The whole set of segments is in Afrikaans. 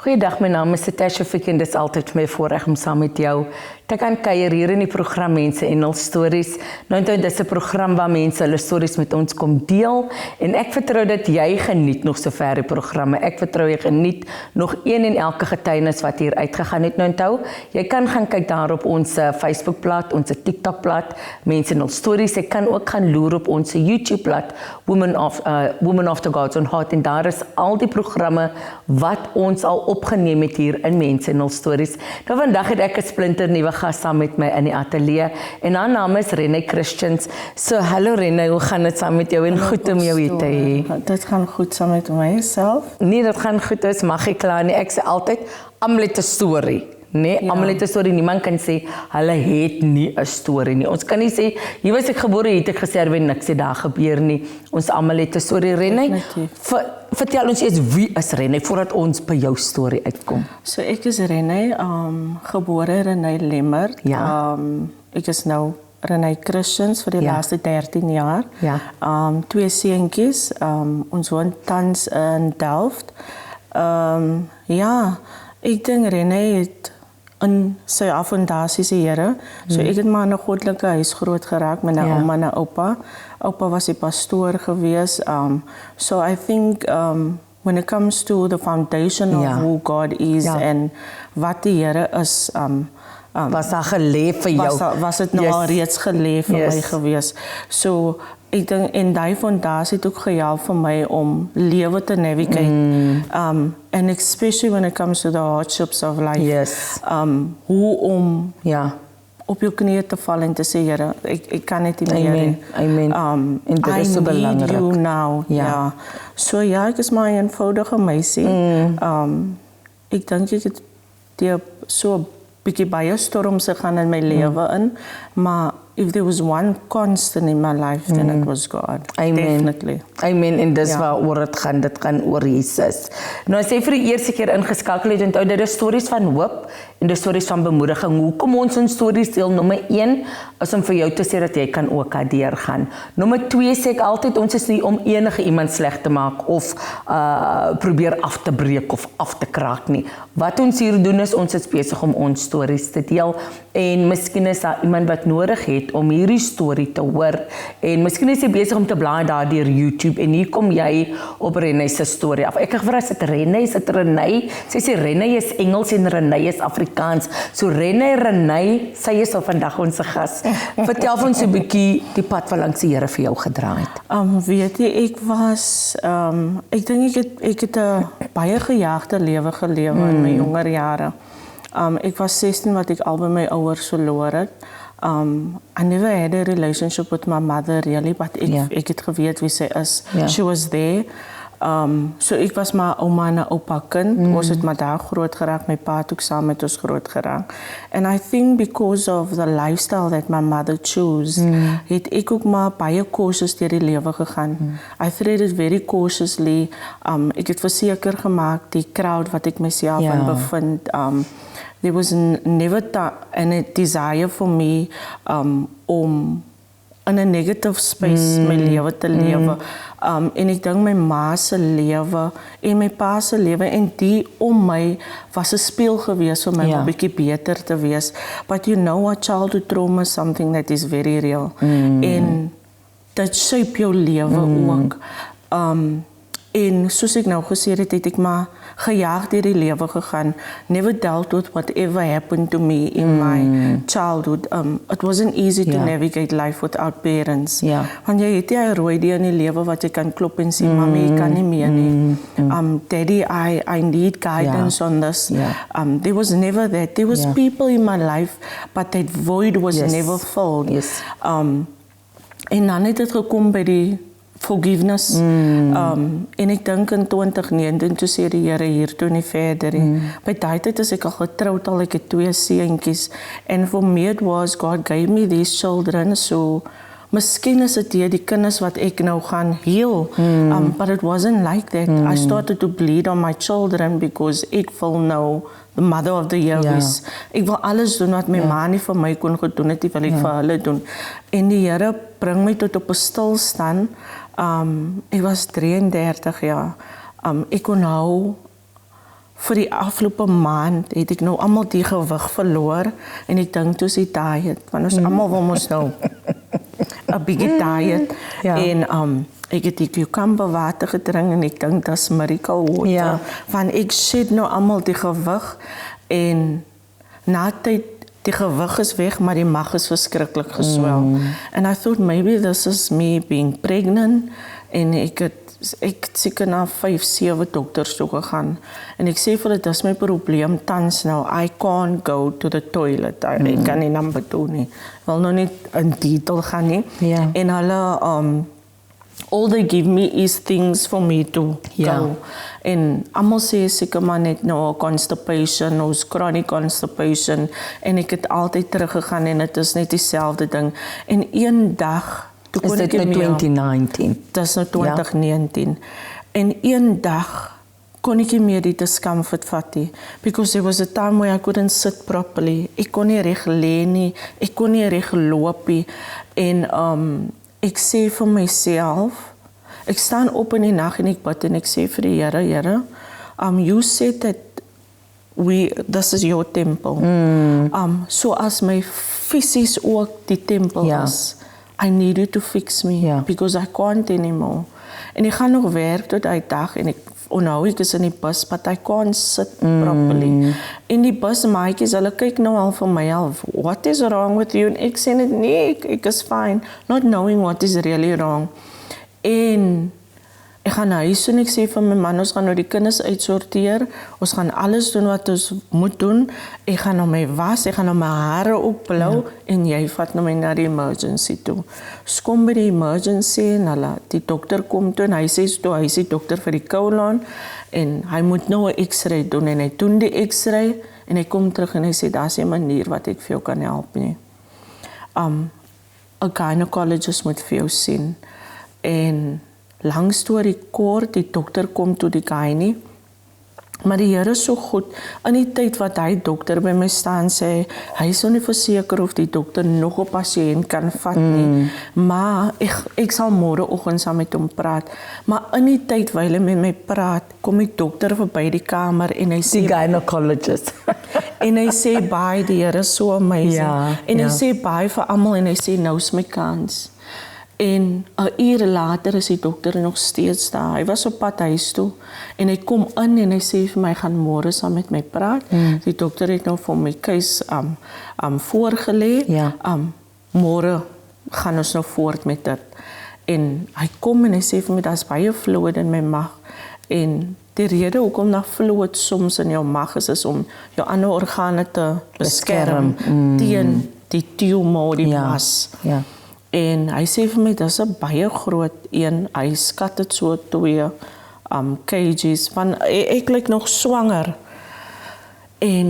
Goeiedag, my naam is Natasha Fick en dit is altyd vir my voorreg om saam met jou te kan kuier hier in die program Mense en hul stories. Nou dit is 'n program waar mense hulle stories met ons kom deel en ek vertrou dat jy geniet nog sover die programme. Ek vertrou jy geniet nog een en elke getuienis wat hier uitgegaan het. Nou onthou, jy kan gaan kyk daar op ons Facebookblad, ons TikTokblad, Mense en hul stories. Jy kan ook gaan loer op ons YouTubeblad, Women After God's Own Heart en daar is al die programme wat ons al opgeneem het hier in Mense en hul stories. Nou vandag het ek 'n splinter nuwe gas saam met my in die ateljee en haar naam is Renee Christians. So hallo Renee, hoe gaan dit saam met jou en goed om jou hier te hê? Dit gaan goed saam met myself. Nee, dit gaan goed, is mag ek klaar nie. Ek sê altyd almal het 'n storie. Nee, almal het 'n storie. Niemand kan sê hulle het nie 'n storie nie. Ons kan nie sê hier was ek gebore, hier het ek gesterwe en niks het daar gebeur nie. Ons almal het 'n storie. Renee, vertel ons eers wie is Renee voordat ons by jou storie uitkom. So ek is Renee, gebore Renee Lemmer. Ja. Ek is nou Renee Christians vir die laaste 13 jaar. Ja. 2 seentjies. Ons woon tans in Delft. Ja, ek dink Renee het in sy affondasie se Here. So ek het maar in 'n goddelike huis groot geraak met 'n ouma en 'n oupa. Oupa was die pastoor gewees. So I think when it comes to the foundation of who God is en wat die Here is, was daar gelê vir jou? Was dit nou al reeds gelê vir my gewees. So ek dink en daai fondasie het ook gehelp vir my om lewe te navigate. And especially when it comes to the hardships of life. Yes. Hoe om op jou knieë te val en te sê, Here, ek kan net nie meer. Amen. En dit is so belangrik. I need you now. Ja. So ja, ek is maar 'n eenvoudige meisie. Ek dink ek het so bietjie baie storms gegaan in my lewe in, maar if there was one constant in my life, then it was God. Amen. Definitely. Amen. En dis waaroor dit gaan oor Jesus. Nou as jy vir die eerste keer ingeskakel het, onthou dit is stories van hoop en dis stories van bemoediging. Hoekom ons in stories deel? Nommer 1 is om vir jou te sê dat jy kan ook deurgaan. Nommer 2 sê ek altyd, ons is nie om enige iemand sleg te maak of probeer af te breek of af te kraak nie. Wat ons hier doen is, ons is besig om ons stories te deel en miskien is daar iemand wat nodig het om hierdie storie te hoor en miskien is jy besig om te blaai daar deur YouTube en hier kom jy op Renee se storie af. Ek gevra, is dit Renee? Is dit Renee? Sy sê Renee is Engels en Renee is Afrikaans. So Renee, sy is al vandag ons gas. Vertel vir ons 'n bietjie die pad wat langs die Here vir jou gedraai het. Weet jy, ek was ek dink ek het 'n baie gejaagde lewe gelewe in my jonger jare. Ek was 16 wat ek al by my ouers verloor het. I never had a relationship with my mother really, but ek het geweet wie sy is. She was there. So ek was maar ouma en oupa kind. Ons het maar daar groot geraak. My pa het ook saam met ons groot geraak. And I think because of the lifestyle that my mother chose, het ek ook maar baie cautious deur die lewe gegaan. I treated very cautiously. Ek het verseker gemaak die crowd wat ek myself in bevind. There was never a desire for me om in 'n negative space my lewe te lewe. En ek dink my ma se lewe en my pa se lewe en die om my was 'n speel gewees vir my om 'n bietjie beter te wees. But you know what, childhood trauma is something that is very real. En dat shape jou lewe ook. En soos ek nou gesê het ek maar gejaag deur die lewe gegaan. Never dealt with whatever happened to me in my childhood. It wasn't easy to navigate life without parents. Want jy het jy rooi die in die lewe wat jy kan klop en sê, Mami, ek kan nie meer nie. Daddy, I need guidance on this. There was never that. There was people in my life, but that void was never filled. En dan het dit gekom by die forgiveness. En ek dink in 2019 toe sê die Here hier toe nie verder. By daai tyd is ek al getroud, ek het 2 seentjies. And for me it was, God gave me these children, so miskien is dit die kinders wat ek nou gaan heal. But it wasn't like that. I started to bleed on my children because ek wil nou the mother of the year is. Ek wil alles doen wat my ma nie vir my kon gedoen het, wil ek vir hulle doen. En die Here bring my tot op 'n stilstand. Ek was 33 jaar. Ek kon hou vir die afgelope maand het ek nou almal die gewig verloor en ek dink toe is die diet, want ons almal wil mos nou 'n bietjie diet Ja. en ek het die cucumber water gedrink en ek dink dat is miracle water, Ja. want ek shed nou almal die gewig en na tyd die gewig is weg, maar die mag is verskriklik geswel. And I thought maybe this is me being pregnant en ek het seker na 5-7 dokters toe gegaan en ek sê vir hulle, dis my probleem tans nou, I can't go to the toilet, ek kan nie number 2 nie, wil nou nie in detail gaan nie, Ja. en hulle, all they give me is things for me to Ja. go, en almal sê seker maar net nou constipation, ons chronic constipation, en ek het altyd teruggegaan en het is net dieselfde ding, en een dag, toe Is kon dit ek nou nie meer- 2019? Dis nou 2019. En een dag kon ek nie meer die discomfort vat nie. Because there was a time where I couldn't sit properly. Ek kon nie reg lê nie. Ek kon nie reg loop nie. En ek sê vir myself, ek staan op in die nag en ek bid en ek sê vir die Here, you said that this is your temple. So as my fisies ook die tempel Ja. is, I need you to fix me Ja. because I can't anymore. En ek gaan nog werk tot die dag en ek onthou ek is in die bus, but I can't sit properly. En die busmaatjies, hulle kyk nou al vir my al, what is wrong with you? En ek sê net, nee, ek is fine, not knowing what is really wrong. En ek gaan huis en ek sê vir my man, ons gaan nou die kinders uitsorteer, ons gaan alles doen wat ons moet doen, ek gaan nou my was, ek gaan nou my hare opblou, en jy vat nou my na die emergency toe. Ons kom by die emergency en hulle, die dokter kom toe en hy sê toe, hy is die dokter vir die colon, en hy moet nou 'n x-ray doen, en hy doen die x-ray, en hy kom terug en hy sê, daar is 'n manier wat ek vir jou kan help nie. 'n gynecologist moet vir jou sien, en lang storie kort, die dokter kom toe die gynie, maar die Here is so goed, in die tyd wat hy dokter by my staan sê, hy is nie verseker of die dokter nog 'n pasiënt kan vat nie, maar ek sal môreoggend saam met hom praat, maar in die tyd wyl hy met my praat, kom die dokter verby die kamer en hy Die sê, gynecologist. en hy sê baie, die Here is so amazing, Ja, en hy ja. sê baie vir almal, en hy sê, nou is my kans. En 'n uur later is die dokter nog steeds daar. Hy was op pad huis toe en hy kom in en hy sê vir my, hy gaan môre saam met my praat. Die dokter het nou vir my case voorgelê. Ja. Môre gaan ons nou voort met dit. En hy kom en hy sê vir my, daar's baie fluid in my mag. En die rede hoekom daar fluid soms in jou mag is om jou ander organe te beskerm teen die tumor, die mas. Ja. En hy sê vir my, dis 'n baie groot een, hy skat dit so 2 kgs, van ek lyk nog swanger. En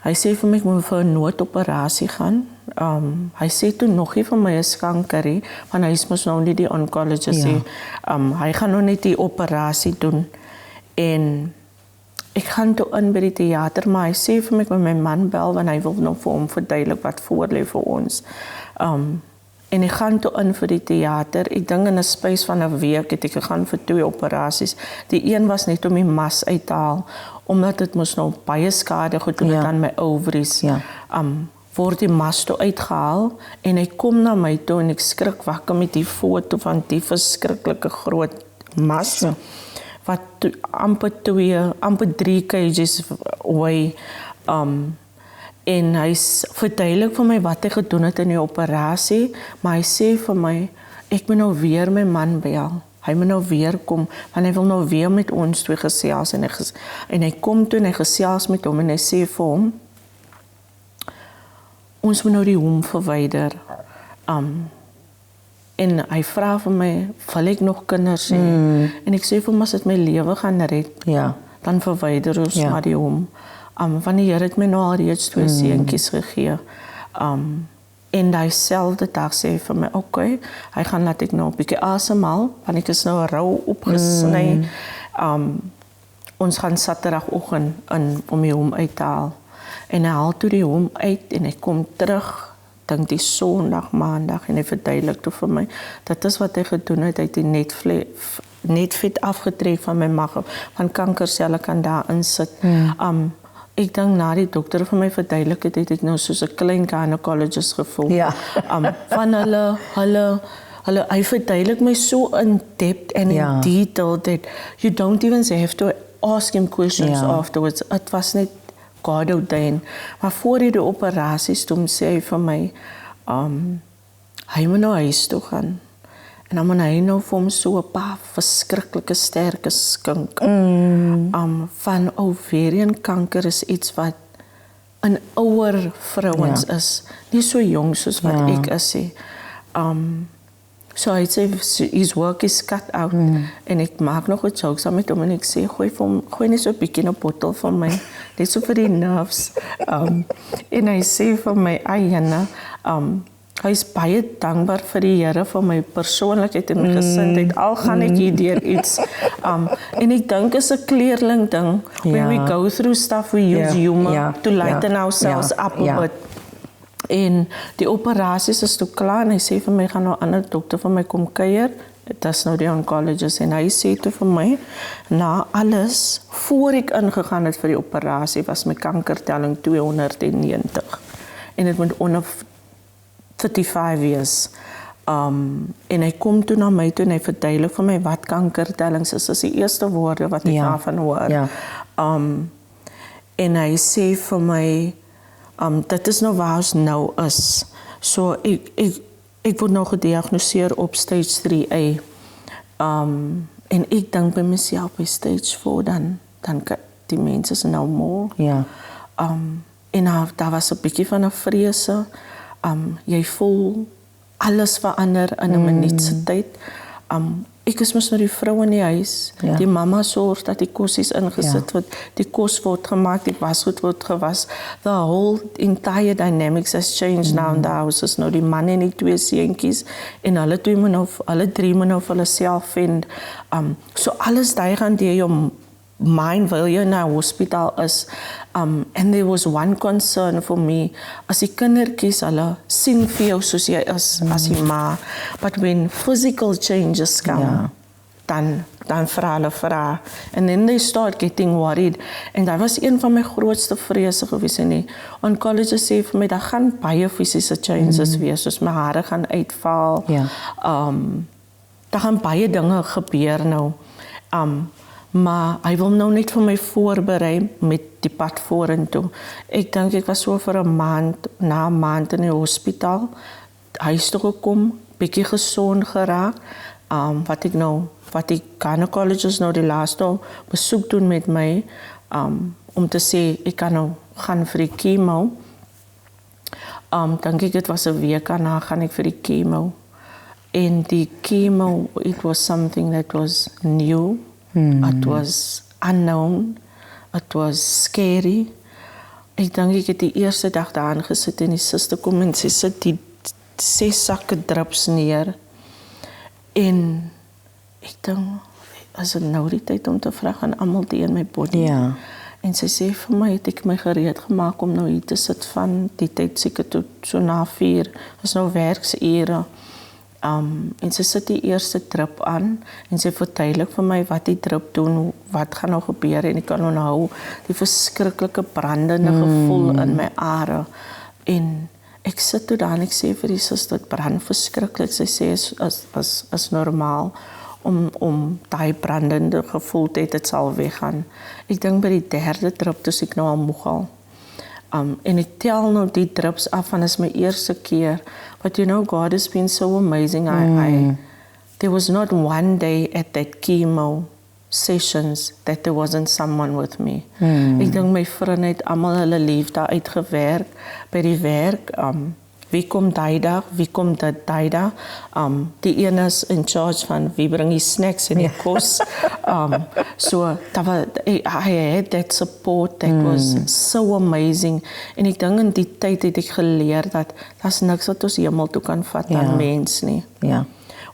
hy sê vir my, ek moet vir 'n noodoperasie gaan. Hy sê toe nog nie vir my 'n skankerie, want hy is mos nou nie die oncologist nie. Hy gaan nou net die operasie doen. En ek gaan toe in by die teater, maar hy sê vir my, ek moet my man bel, want hy wil nou vir hom verduidelik wat voorlê vir ons. En ek gaan toe in vir die teater. Ek dink in 'n space van 'n week het ek gegaan vir 2 operasies. Die een was net om die mas uit te haal, omdat dit mos nou baie skade gedoen het aan my ovaries. Ja. Word die mas toe uitgehaal en hy kom na my toe en ek skrik wakker met die foto van die verskriklike groot mas. Wat amper 3 kgs weeg. En hy verduidelik vir my wat hy gedoen het in die operasie, maar hy sê vir my, ek moet nou weer my man bel. Hy moet nou weer kom, want hy wil nou weer met ons 2 gesels, en hy kom toe en hy gesels met hom, en hy sê vir hom, ons moet nou die hom verwyder. En hy vra vir my, wil ek nog kinders hê? En ek sê vir hom, as dit my lewe gaan red, Ja. dan verwyder ons maar die hom. Van die Here het my nou al reeds 2 seentjies gegee. En dieselfde dag sê vir my, okay, hy gaan laat ek nou 'n bietjie asemhaal, want ek is nou rou opgesny. Ons gaan Saterdagoggend in om die hom uit te haal. En hy haal toe die hom uit en hy kom terug dink die Sondag, Maandag en hy verduidelik toe vir my, dit is wat hy gedoen het, hy het die netvet afgetrek van my mag, van kankerselle kan daarin sit. Ek dink na die dokter vir my verduidelik het ek nou soos 'n klein gynecologist gevoel. Ja. Van hulle, hy verduidelik my so in depth and in detail that you don't even have to ask him questions afterwards. Het was net God ordained. Maar voor die operasies, toen sê hy vir my, hy moet nou huis toe gaan. En dan moet hy nou vir hom so 'n paar verskriklike sterke skink. Van ovarian kanker is iets wat in ouer vrouens is. Nie so jong soos wat ek is nie. So hy sê, his work is cut out. En ek maak nog 'n joke saam met hom en ek sê, gooi net so 'n bietjie 'n bottel vir my. Net so vir die nerves. En hy sê vir my, Ayana, hy is baie dankbaar vir die Here vir my persoonlikheid en my gesindheid. Al gaan ek hier deur iets. En ek dink is 'n kleerling ding. When we go through stuff, we use humor to lighten ourselves up a bit. En die operasies is toe klaar en hy sê vir my, gaan nou 'n ander dokter vir my kom kuier. Dit is nou die oncologist en hy sê toe vir my, na alles, voor ek ingegaan het vir die operasie, was my kankertelling 290. En dit moet onder 35 years. En hy kom toe na my toe en hy verduidelik vir my wat kankertellings is. Dis die eerste woorde wat ek daarvan hoor. En hy sê vir my, dit is nou waar ons nou is. So ek word nou gediagnoseer op stage 3A. En ek dink by myself by stage 4 dan die mense is nou moe. En daar was 'n bietjie van 'n vrese. Jy voel alles verander in 'n minuut se tyd. Ek is mos nou die vrou in die huis. Die mamma sorg dat die kossies ingesit word, die kos word gemaak, die wasgoed word gewas. The whole entire dynamics has changed now in the house. Is nou die man en die 2 seentjies en hulle 3 moet nou vir hulle self vind. So alles daai gaan deur jou mind wil jy na hospitaal is. And there was one concern for me, as die kindertjies, hulle sien vir jou soos jy is, as die ma, but when physical changes come, dan vra hulle vra, and then they start getting worried, en dat was een van my grootste vrese gewees, en die oncologist sê vir my, daar gaan baie fisiese changes wees, soos my hare gaan uitval, daar gaan baie dinge gebeur nou, maar hy wil nou net vir my voorberei met die pad vorentoe. Ek dink ek was so vir 'n maand, na 'n maand in die hospitaal, huis toe gekom, bietjie gesond geraak, wat die gynecologist nou die laaste besoek doen met my, om te sê, ek kan nou gaan vir die chemo. Dink ek, dit was 'n week daarna gaan ek vir die chemo. En die chemo, it was something that was new. It was unknown. It was scary. Ek dink ek het die eerste dag daar gesit en die suster kom en sy sit die 6 sakke drups neer. En ek dink, is dit nou die tyd om te vra aan almal die in my body? En sy sê vir my, het ek my gereed gemaak om nou hier te sit van die tyd seker tot so na 4. Is nou werksure. En sy sit die eerste drip aan en sy verduidelik vir my wat die drip doen, wat gaan nou gebeur en ek kan onthou die verskriklike brandende gevoel in my are. En ek sit toe daar en ek sê vir die suster, dit brand verskriklik. Sy sê is normaal om daai brandende gevoel te hê, dit sal weggaan. Ek dink by die 3de drip toe ek nou al moeg al. En ek tel nou die drips af en is my eerste keer. But you know, God has been so amazing. There was not one day at that chemo sessions that there wasn't someone with me. Ek dink my vriende het almal hulle liefde uitgewerk by die werk. Wie kom die dag, wie kom dit die dag. Die een is in charge van wie bring die snacks en die kos. So I had that support that was so amazing. En ek dink in die tyd het ek geleer dat daar's niks wat ons hemel toe kan vat aan mens nie.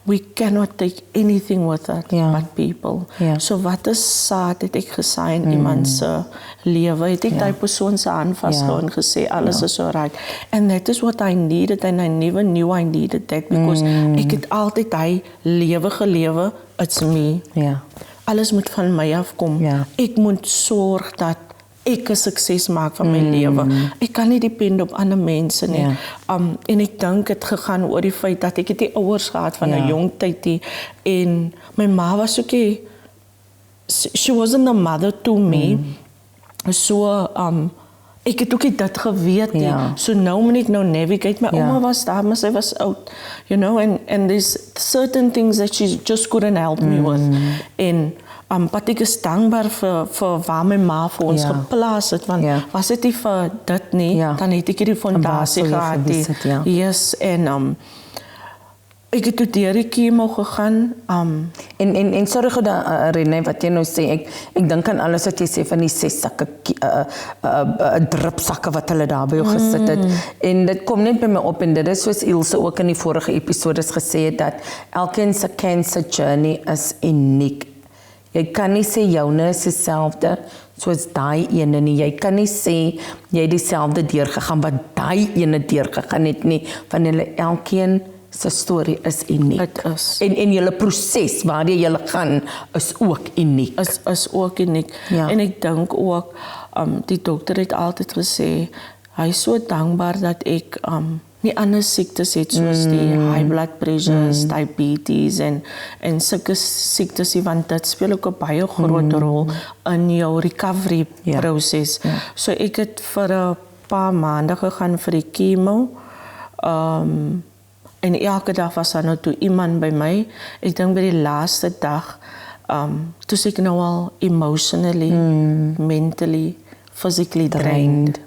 we cannot take anything with it Ja. but people. Ja. So wat is saad het ek gesaai in iemand se lewe? Het ek daai persoon se hand vasgehou en gesê alles is alright. And that is what I needed and I never knew I needed that because ek het altyd hy lewe gelewe, it's me. Ja. Alles moet van my afkom. Ja. Ek moet sorg dat ek 'n sukses maak van my lewe. Ek kan nie depend op ander mense nie. Ja. En ek dink dit gegaan oor die feit dat ek het die ouers gehad van 'n jong tydie en my ma was ook nie, she wasn't a mother to me. So ek het ook nie dit geweet nie. Ja. So nou moet ek nou navigate. My ouma was daar, maar sy was oud. You know, and there's certain things that she just couldn't help me with. En wat ek is dankbaar vir waar my ma vir ons geplaas het, want was dit nie vir dit nie, dan het ek hierdie fondasie gehad. Yes, en ek het toe deur die chemo gegaan. En sorry gou dan Renée wat jy nou sê, ek dink aan alles wat jy sê van die 6 sakke drupsakke wat hulle daar by jou gesit het. En dit kom net by my op en dit is soos Ilse ook in die vorige episodes gesê het dat elkeen se cancer journey is uniek. Jy kan nie sê joune is dieselfde soos daai ene nie. Jy kan nie sê jy het dieselfde deurgegaan wat daai ene deurgegaan het nie, want hulle elkeen se storie is uniek. Dit is. En julle proses waartoe julle gaan is ook uniek. Is ook uniek. Ja. En ek dink ook die dokter het altyd gesê hy is so dankbaar dat ek nie ander siektes het soos die high blood pressure, diabetes en sulke siektes nie, want dit speel ook 'n baie groot rol in jou recovery proses. So ek het vir 'n paar maande gegaan vir die chemo. En elke dag was daar nou toe iemand by my. Ek dink by die laaste dag toe ek nou al emotionally, mentally, physically drained.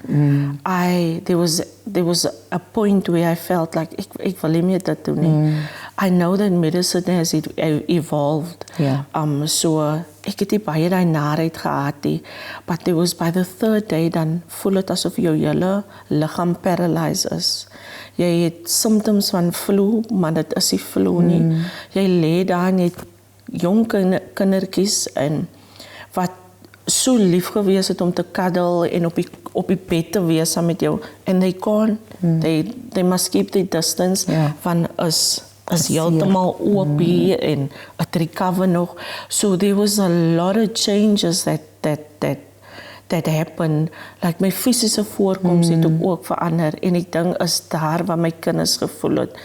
There was a point where I felt like ek wil nie meer dit doen nie. I know that medicine has evolved. So ek het nie baie daai naarheid gehad nie, but there was by the 3rd day dan voel dit asof jou hele liggaam paralyzed is. Jy het symptoms van flu, maar dit is nie flu nie. Jy lê daar en jy het jong kindertjies en wat so lief gewees het om te cuddle en op die bed te wees saam met jou. And they can't. They must keep the distance van is heeltemal oop hier en het recover nog. So there was a lot of changes that happened. Like my fisiese voorkoms het ook verander en ek dink is daar waar my kinders gevoel het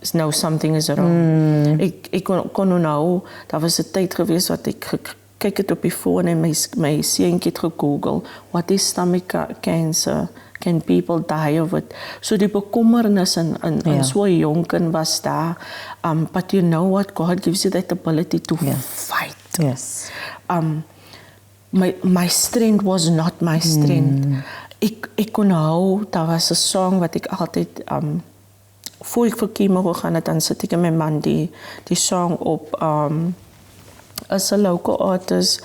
is now something is wrong. Ek kon nou, daar was 'n tyd gewees wat ek kyk het op die foon en my seentjie het gegoogel, what is stomach cancer? Can people die of it? So die bekommernis in so 'n jong kind was daar. But you know what? God gives you that ability to fight. Yes. My strength was not my strength. Ek kon hou, daar was 'n song wat ek altyd voor ek vir chemo gegaan het, dan sit ek en my man die song op as 'n local artist,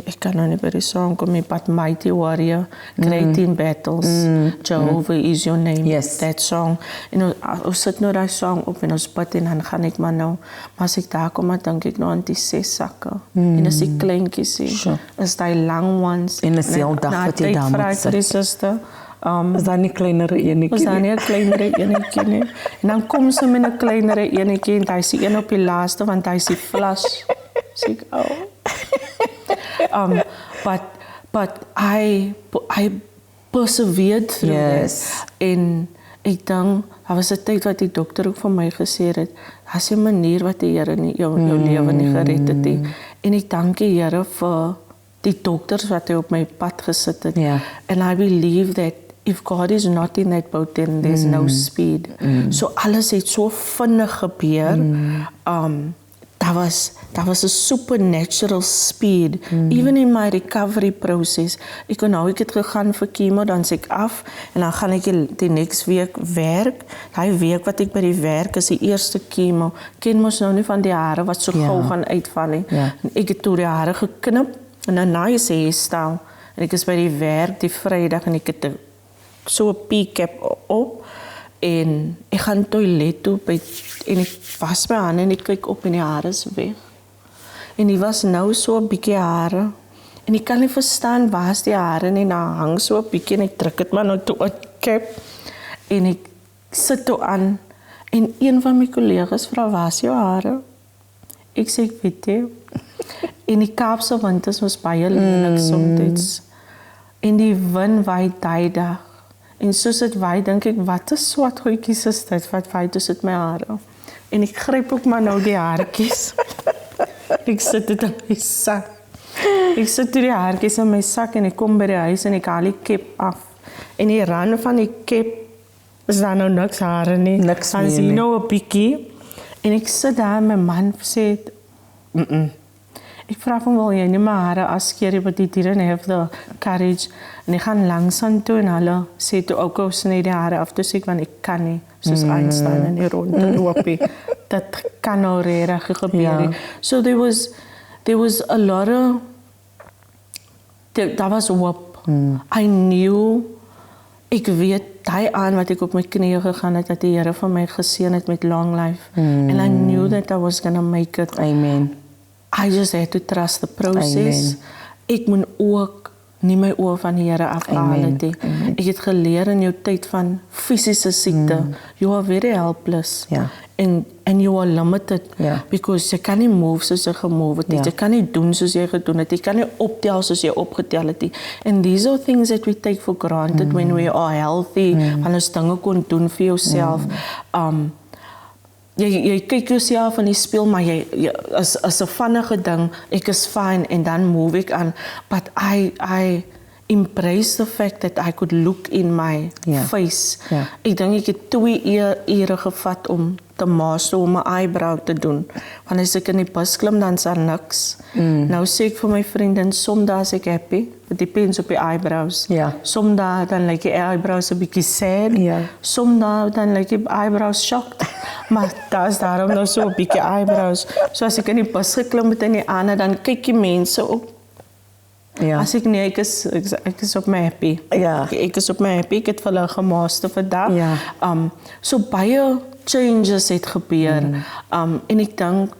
ek kan nou nie by die song kom nie, but Mighty Warrior, Great in Battles, Jehovah is your name, that song. En ons sit nou die song op en ons bid en dan gaan ek maar nou, maar as ek daar kom, dan dink ek nou aan die 6 sakke. En as die kleintjies is die lang ones. En is die al dag wat jy daar moet sit. Die suster. Is daar nie kleinere enetjie? Is daar nie 'n kleinere enetjie nie? En dan kom sy met 'n kleinere enetjie en hy is die een op die laaste want hy is die flash. Sê ek, but I persevered through it. En ek dink, daar was 'n tyd wat die dokter ook vir my gesê het, as 'n manier wat die Here nie jou lewe nie gered het nie. En ek dank die Here vir die dokters wat hy op my pad gesit het. And I believe that if God is not in that boat, then there's no speed. So alles het so vinnig gebeur. Daar was a supernatural speed. Even in my recovery process. Ek het gegaan vir chemo, dan is ek af en dan gaan ek die next week werk. Die week wat ek by die werk is die eerste chemo. Ken mos nou nie van die hare wat so gauw gaan uitval nie. En ek het toe die hare geknip en dan na is hairstyle. En ek is by die werk die Vrydag en ek het so 'n P-cap op En ek gaan toilet toe en ek was my hande en ek kyk op en die hare is weg. En die was nou so 'n bietjie hare. En ek kan nie verstaan waar is die hare nie, nou hang so 'n bietjie en ek trek dit maar nou toe uit cap. En ek sit toe aan en een van my kollegas vra, waar is jou hare? Ek sê, ek weet nie. En die Kaapse winters was baie lelik soms. En die wind waai daai dag. En soos dit waai, dink ek, wat 'n swart goedjies is dit, wat waai tussen my hare. En ek gryp ook maar nou die haartjies. Ek sit dit in my sak. Ek sit die haartjies in my sak en ek kom by die huis en ek haal die kep af. En die rand van die kep is daar nou niks hare nie. Niks meer nie. Dan sien nou 'n bietjie. En ek sit daar en my man sê, ek vra van, wil jy nie my hare afskeer nie, but die didn't have the courage. En ek gaan langsaan toe en hulle sê toe ook al sny die hare af, toe sê ek, want ek kan nie, soos Einstein in die ronde loopie. Dat kan nou regtig gebeur nie. So there was a lot of, daar was hoop. I knew, ek weet, daai aan wat ek op my knieë gegaan het, dat die Here vir my geseën het met long life. And I knew that I was gonna make it. Amen. I just had to trust the process. Ek moet ook nie my oë van die Here afhaal het nie. Ek het geleer in jou tyd van fisiese siekte, you are very helpless. And you are limited. Because jy kan nie move soos jy gemove het nie. Jy kan nie doen soos jy gedoen het. Jy kan nie optel soos jy opgetel het nie. And these are things that we take for granted when we are healthy. Want ons dinge kon doen vir jouself. Jy kyk jouself in die spieël, maar jy is 'n vinnige ding, ek is fine en dan move ek aan. But I embrace the fact that I could look in my face. Ek dink ek het 2 ure gevat om te master om my eyebrow te doen. Want as ek in die bus klim, dan is daar niks. Nou sê ek vir my vriendin, soms is ek happy, it depends op die eyebrows. Soms dan lyk die eyebrows 'n bietjie sad. Soms dan lyk die eyebrows shocked. Maar daar is daarom nou so 'n bietjie eyebrows. So as ek in die bus geklim het in die ander, dan kyk die mense op. As ek nie, ek is op my happy. Ek is op my happy, ek het vir hulle gemaster vandag. So baie changes het gebeur. En ek dink,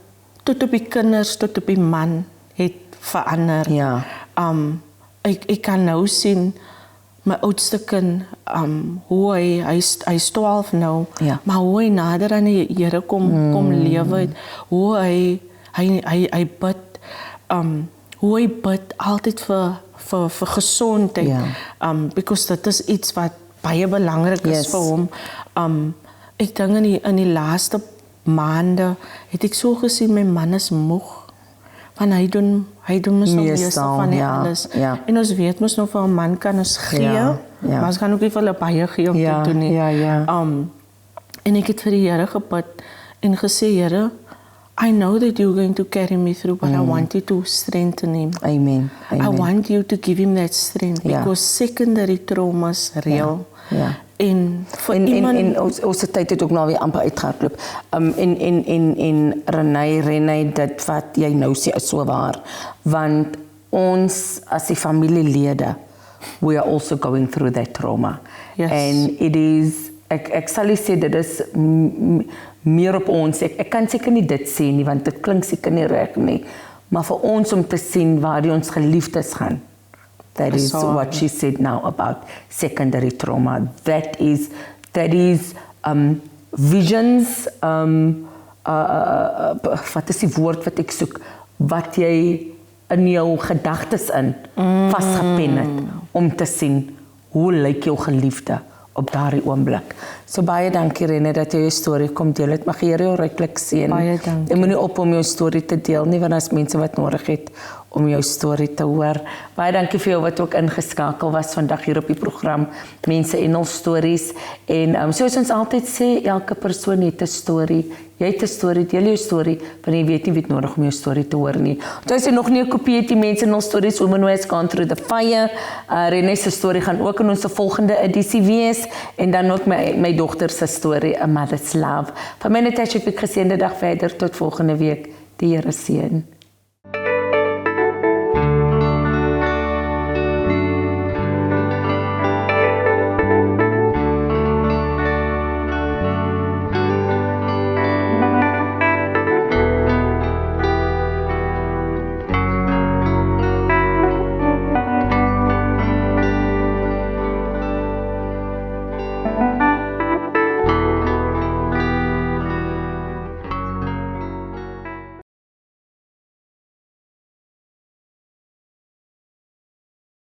tot op die kinders, tot op die man, het verander. Ek kan nou sien, my oudste kind, hoe hy is 12 nou, maar hoe hy nader aan die Here kom lewe het, hoe hy bid, hoe hy bid altyd vir gesondheid, because dit is iets wat baie belangrik is vir hom. Ek dink in die laaste maande het ek so gesien, my man is moeg, want hy doen mos nog meeste van die alles. En ons weet mos nog vir 'n man kan ons gee, maar ons kan ook nie vir hulle baie gee om te doen nie. En ek het vir die Here gebid en gesê, Here, I know that you're going to carry me through, but I want you to strengthen him. Amen. I want you to give him that strength, because secondary trauma is real. En ons tyd het ook nou weer amper uitgehardloop. En Renée, dit wat jy nou sê is so waar, want ons as die familielede, we are also going through that trauma. And it is, ek sal nie sê dit is meer op ons, ek kan seker nie dit sê nie, want dit klink seker nie reg nie, maar vir ons om te sien waar die ons geliefdes gaan. That is what she said now about secondary trauma. That is visions, wat is die woord wat ek soek, wat jy in jou gedagtes in vasgepen het, om te sien, hoe lyk jou geliefde op daardie oomblik. So baie dankie Renée dat jy jou storie kom deel het. Mag die Here jou ryklik seën. Baie dankie. Jy moet nie op om jou storie te deel nie, want daar's mense wat nodig het om jou storie te hoor. Baie dankie vir jou wat ook ingeskakel was vandag hier op die program Mense en hul stories. En soos ons altyd sê, elke persoon het 'n storie. Jy het 'n storie, deel jou storie, want jy weet nie wie het nodig om jou storie te hoor nie. As jy nog nie 'n kopie het, die Mense en hul stories, Women Who Has Gone Through the Fire. Renée se storie gaan ook in ons volgende edisie wees, en dan ook my dogter se storie, A Mother's Love. Van my Natasha, ek geseënde dag verder, tot volgende week. Die Here seën.